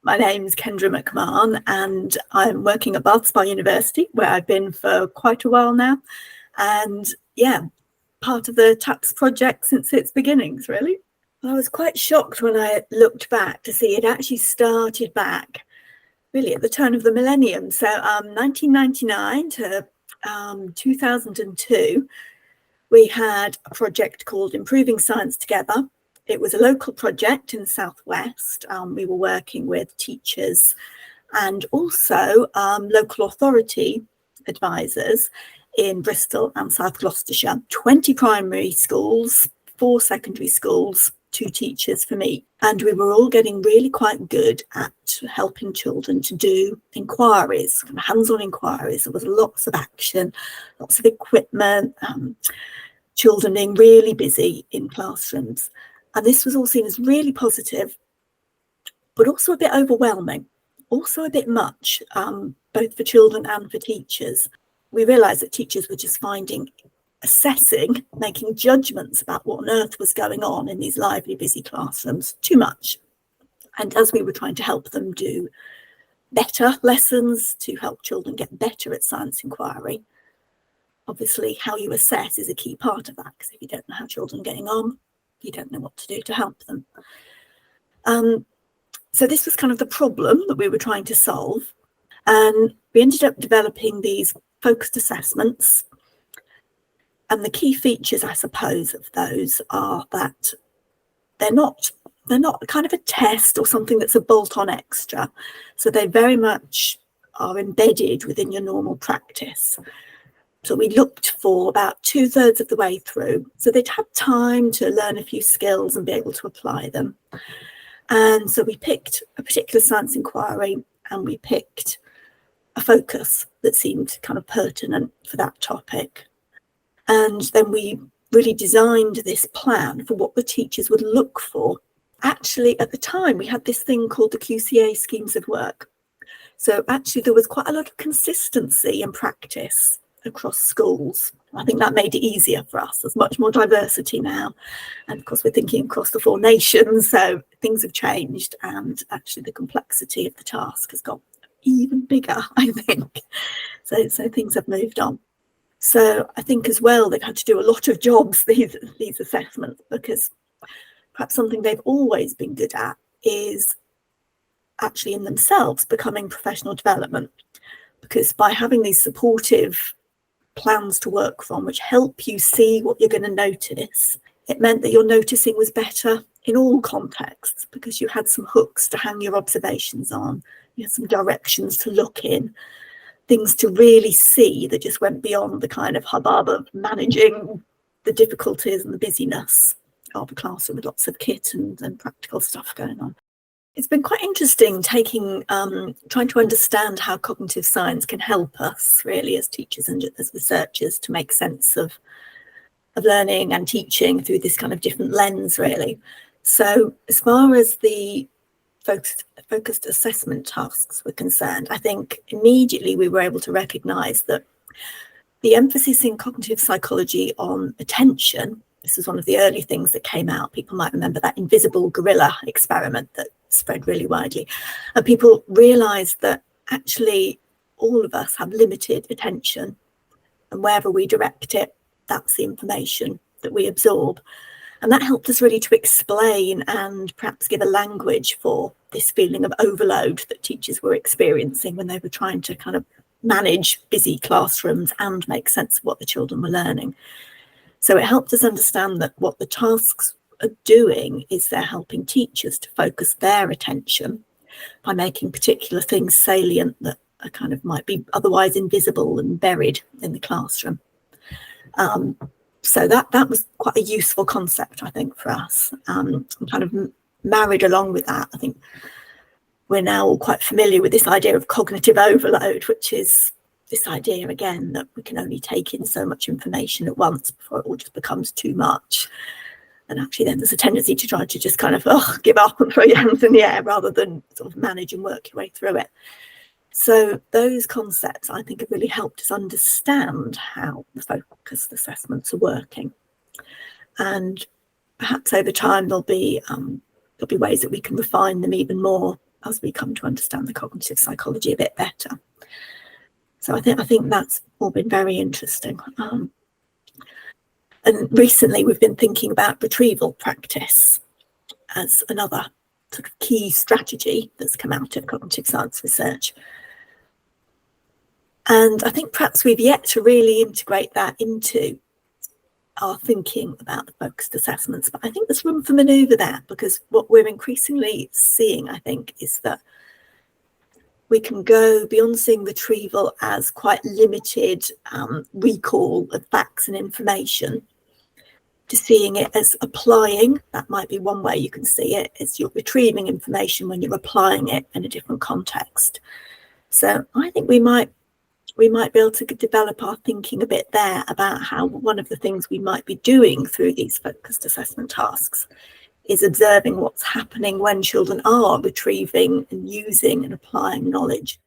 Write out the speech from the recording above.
My name's Kendra McMahon, and I'm working at Bath Spa University, where I've been for quite a while now. And yeah, part of the TAPS project since its beginnings, really. I was quite shocked when I looked back to see it actually started back really at the turn of the millennium. So 1999 to 2002, we had a project called Improving Science Together. It was a local project in the Southwest. We were working with teachers and also local authority advisors in Bristol and South Gloucestershire. 20 primary schools, 4 secondary schools, 2 teachers from each. And we were all getting really quite good at helping children to do inquiries, hands-on inquiries. There was lots of action, lots of equipment, children being really busy in classrooms. And this was all seen as really positive, but also a bit overwhelming, also a bit much, both for children and for teachers. We realised that teachers were just finding assessing, making judgments about what on earth was going on in these lively, busy classrooms too much. And as we were trying to help them do better lessons, to help children get better at science inquiry, obviously how you assess is a key part of that, because if you don't know how children are getting on, you don't know what to do to help them. So this was kind of the problem that we were trying to solve. And we ended up developing these focused assessments. And the key features, I suppose, of those are that they're not kind of a test or something that's a bolt-on extra. So they very much are embedded within your normal practice. So we looked for about 2/3 of the way through. So they'd have time to learn a few skills and be able to apply them. And so we picked a particular science inquiry and we picked a focus that seemed kind of pertinent for that topic. And then we really designed this plan for what the teachers would look for. Actually, at the time, we had this thing called the QCA schemes of work. So actually, there was quite a lot of consistency in practice across schools. I think that made it easier for us. There's much more diversity now. And of course, we're thinking across the 4 nations, so things have changed. And actually, the complexity of the task has got even bigger, I think. So things have moved on. So I think as well, they've had to do a lot of jobs, these assessments, because perhaps something they've always been good at is actually in themselves becoming professional development. Because by having these supportive plans to work from, which help you see what you're going to notice, it meant that your noticing was better in all contexts, because you had some hooks to hang your observations on, you had some directions to look in, things to really see that just went beyond the kind of hubbub of managing the difficulties and the busyness of a classroom with lots of kit and practical stuff going on. It's been quite interesting trying to understand how cognitive science can help us really as teachers and as researchers to make sense of learning and teaching through this kind of different lens, really. So as far as the focused assessment tasks were concerned, I think immediately we were able to recognise that the emphasis in cognitive psychology on attention, this was one of the early things that came out. People might remember that invisible gorilla experiment that spread really widely. And people realised that actually all of us have limited attention, and wherever we direct it, that's the information that we absorb. And that helped us really to explain and perhaps give a language for this feeling of overload that teachers were experiencing when they were trying to kind of manage busy classrooms and make sense of what the children were learning. So it helped us understand that what the tasks are doing is they're helping teachers to focus their attention by making particular things salient that are kind of might be otherwise invisible and buried in the classroom. So that was quite a useful concept, I think, for us. And kind of married along with that, I think we're now all quite familiar with this idea of cognitive overload, which is this idea, again, that we can only take in so much information at once before it all just becomes too much. And actually then there's a tendency to try to just kind of give up and throw your hands in the air rather than sort of manage and work your way through it. So those concepts, I think, have really helped us understand how the focused assessments are working. And perhaps over time there'll be ways that we can refine them even more as we come to understand the cognitive psychology a bit better. So I think that's all been very interesting. And recently we've been thinking about retrieval practice as another sort of key strategy that's come out of cognitive science research. And I think perhaps we've yet to really integrate that into our thinking about the focused assessments, but I think there's room for manoeuvre there, because what we're increasingly seeing, I think, is that we can go beyond seeing retrieval as quite limited recall of facts and information to seeing it as applying. That might be one way you can see it, is you're retrieving information when you're applying it in a different context. So I think we might be able to develop our thinking a bit there about how one of the things we might be doing through these focused assessment tasks is observing what's happening when children are retrieving and using and applying knowledge